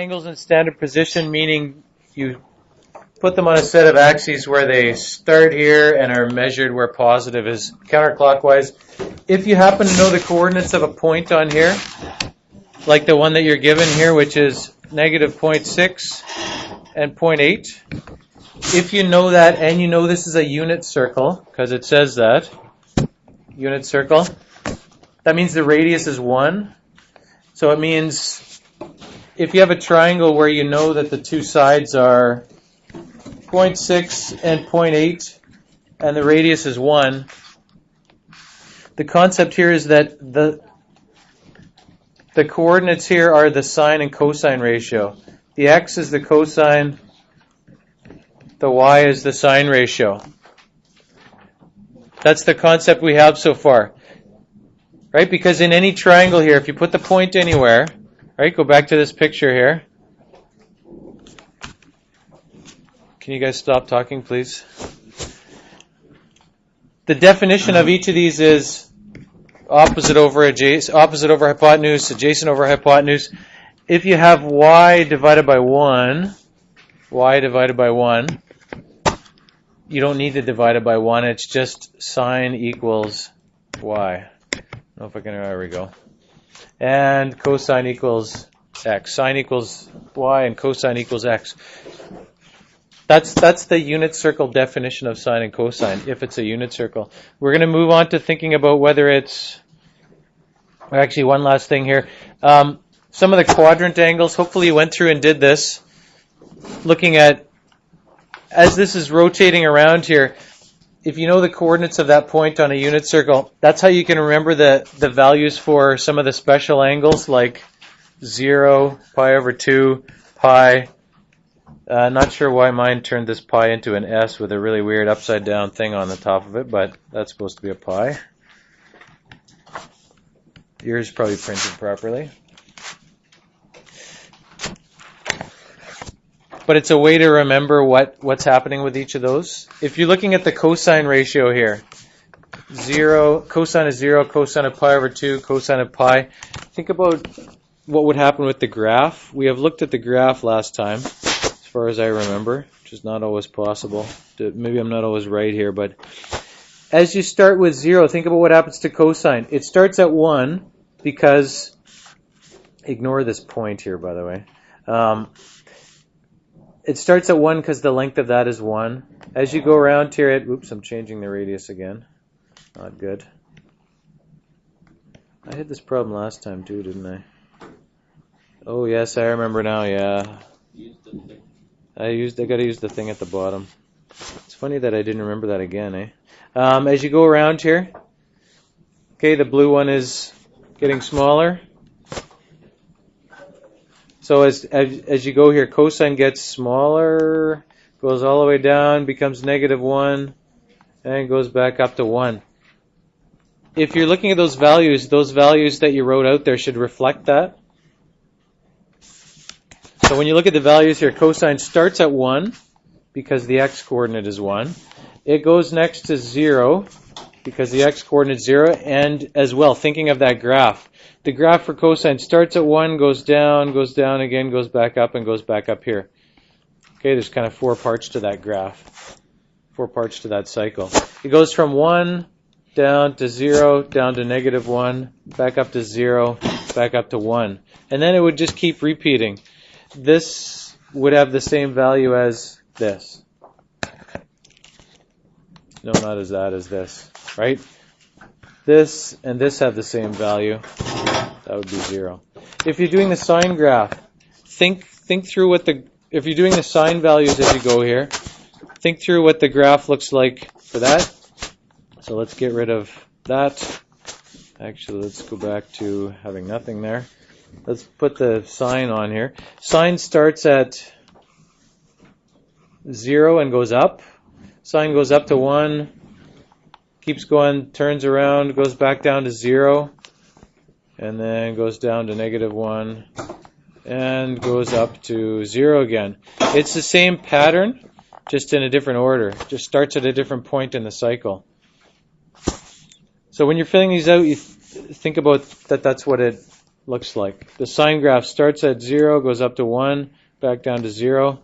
Angles in standard position, meaning you put them on a set of axes where they start here and are measured where positive is counterclockwise. If you happen to know the coordinates of a point on here, like the one that you're given here, which is negative 0.6 and 0.8, if you know that and you know this is a unit circle, because it says that, unit circle, that means the radius is 1. So it means if you have a triangle where you know that the two sides are 0.6 and 0.8 and the radius is 1, the concept here is that the coordinates here are the sine and cosine ratio. The x is the cosine, the y is the sine ratio. That's the concept we have so far. Right? Because in any triangle here, if you put the point anywhere, right, go back to this picture here. Can you guys stop talking, please? The definition of each of these is opposite over hypotenuse, adjacent over hypotenuse. If you have y divided by 1, you don't need to divide it by 1. It's just sine equals y. I don't know if I can, there we go. And cosine equals x. Sine equals y and cosine equals x. That's the unit circle definition of sine and cosine, if it's a unit circle. We're going to move on to thinking about whether it's, actually one last thing here. Some of the quadrant angles, hopefully you went through and did this, looking at, as this is rotating around here, if you know the coordinates of that point on a unit circle, that's how you can remember the values for some of the special angles, like 0, pi over 2, pi. Not sure why mine turned this pi into an S with a really weird upside down thing on the top of it, but that's supposed to be a pi. Yours probably printed properly. But it's a way to remember what's happening with each of those. If you're looking at the cosine ratio here, 0, cosine of 0, cosine of pi over 2, cosine of pi. Think about what would happen with the graph. We have looked at the graph last time, as far as I remember, which is not always possible. Maybe I'm not always right here, but as you start with 0, think about what happens to cosine. It starts at 1 because, ignore this point here, by the way. It starts at 1 because the length of that is 1. As you go around here, oops, I'm changing the radius again. Not good. I had this problem last time too, didn't I? Oh yes, I remember now, yeah. I got to use the thing at the bottom. It's funny that I didn't remember that again, eh? As you go around here, okay, the blue one is getting smaller. So as you go here, cosine gets smaller, goes all the way down, becomes negative 1, and goes back up to 1. If you're looking at those values that you wrote out there should reflect that. So when you look at the values here, cosine starts at 1 because the x-coordinate is 1. It goes next to 0 because the x-coordinate is 0, and as well, thinking of that graph. The graph for cosine starts at 1, goes down again, goes back up, and goes back up here. Okay, there's kind of 4 parts to that graph, 4 parts to that cycle. It goes from 1 down to 0, down to negative 1, back up to 0, back up to 1. And then it would just keep repeating. This would have the same value as this. No, not as that, as this, right? This and this have the same value. That would be 0. If you're doing the sine graph, think through if you're doing the sine values as you go here, think through what the graph looks like for that. So let's get rid of that. Actually, let's go back to having nothing there. Let's put the sine on here. Sine starts at 0 and goes up. Sine goes up to 1, keeps going, turns around, goes back down to 0, and then goes down to negative 1, and goes up to 0 again. It's the same pattern, just in a different order. Just starts at a different point in the cycle. So when you're filling these out, you think about that's what it looks like. The sine graph starts at 0, goes up to 1, back down to 0,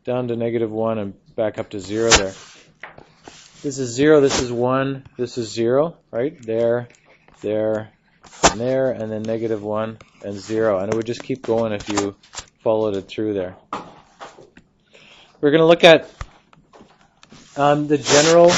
down to -1, and back up to 0 there. This is 0, this is 1, this is 0, right? There, and there, and then -1 and 0. And it would just keep going if you followed it through there. We're going to look at the general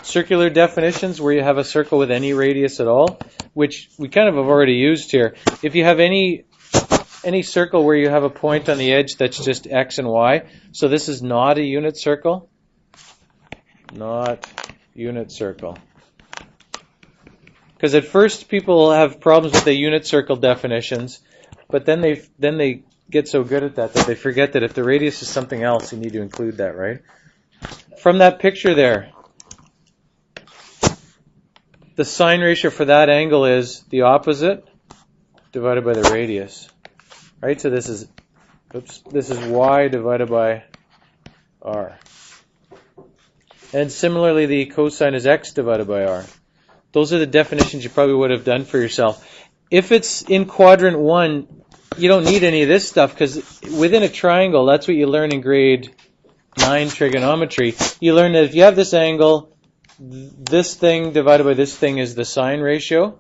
circular definitions where you have a circle with any radius at all, which we kind of have already used here. If you have any circle where you have a point on the edge that's just x and y, so this is not a unit circle. Not unit circle. Because at first people have problems with the unit circle definitions, but then they get so good at that they forget that if the radius is something else, you need to include that, right? From that picture there, the sine ratio for that angle is the opposite divided by the radius, right? So this is y divided by r. And similarly, the cosine is x divided by r. Those are the definitions you probably would have done for yourself. If it's in quadrant 1, you don't need any of this stuff because within a triangle, that's what you learn in grade 9 trigonometry. You learn that if you have this angle, this thing divided by this thing is the sine ratio.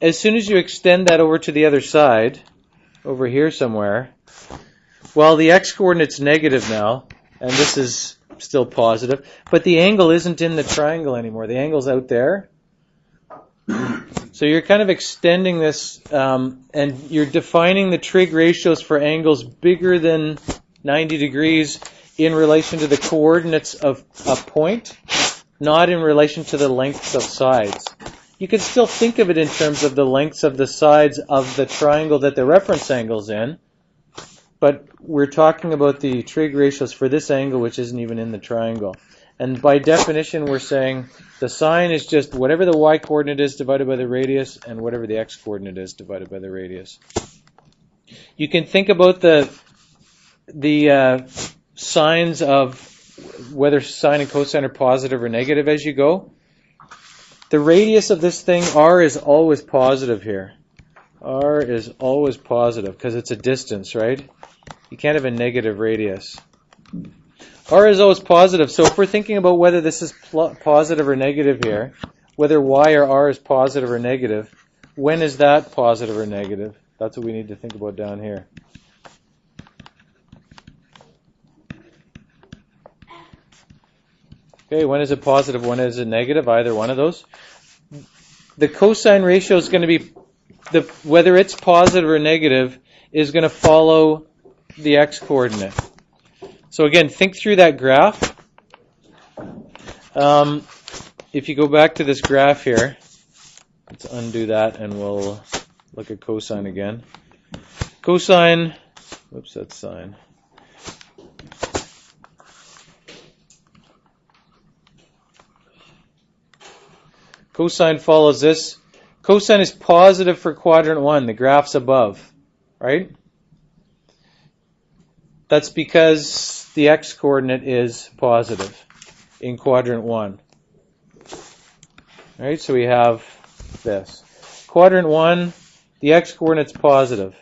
As soon as you extend that over to the other side, over here somewhere, well, the x-coordinate's negative now, and this is still positive, but the angle isn't in the triangle anymore. The angle's out there. So you're kind of extending this, and you're defining the trig ratios for angles bigger than 90 degrees in relation to the coordinates of a point, not in relation to the lengths of sides. You can still think of it in terms of the lengths of the sides of the triangle that the reference angle's in, but we're talking about the trig ratios for this angle, which isn't even in the triangle. And by definition, we're saying the sine is just whatever the y-coordinate is divided by the radius and whatever the x-coordinate is divided by the radius. You can think about the signs of whether sine and cosine are positive or negative as you go. The radius of this thing, r, is always positive here. R is always positive because it's a distance, right? You can't have a negative radius. R is always positive, so if we're thinking about whether this is positive or negative here, whether y or r is positive or negative, when is that positive or negative? That's what we need to think about down here. Okay, when is it positive, when is it negative? Either one of those. The cosine ratio is going to be, whether it's positive or negative, is going to follow the x-coordinate. So again, think through that graph. If you go back to this graph here, let's undo that and we'll look at cosine again. Cosine, whoops, that's sine. Cosine follows this. Cosine is positive for quadrant 1, the graph's above, right? That's because the x-coordinate is positive in quadrant 1. All right, so we have this. Quadrant 1, the x-coordinate's positive.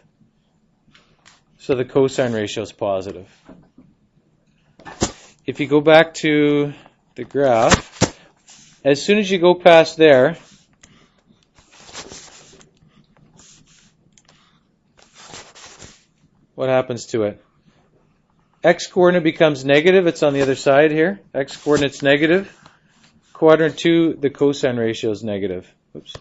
So the cosine ratio is positive. If you go back to the graph, as soon as you go past there, what happens to it? X-coordinate becomes negative. It's on the other side here. X-coordinate's negative. Quadrant 2, the cosine ratio is negative. Oops.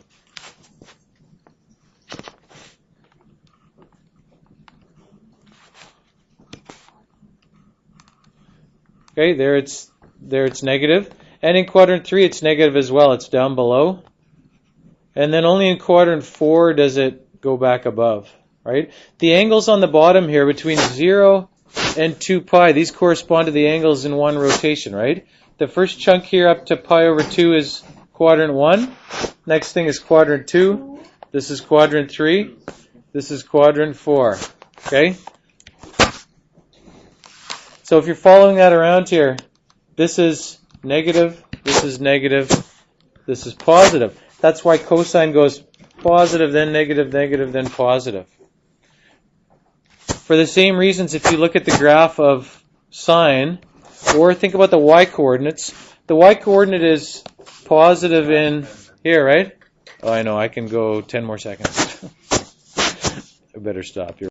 Okay, there it's negative. And in quadrant 3, it's negative as well. It's down below. And then only in quadrant 4 does it go back above, right? The angles on the bottom here between 0 and 2 pi, these correspond to the angles in one rotation, right? The first chunk here up to pi over 2 is quadrant 1. Next thing is quadrant 2. This is quadrant 3. This is quadrant 4. Okay? So if you're following that around here, this is negative, this is positive. That's why cosine goes positive, then negative, negative, then positive. For the same reasons, if you look at the graph of sine, or think about the y-coordinates, the y-coordinate is positive in here, right? Oh, I know, I can go 10 more seconds. I better stop here.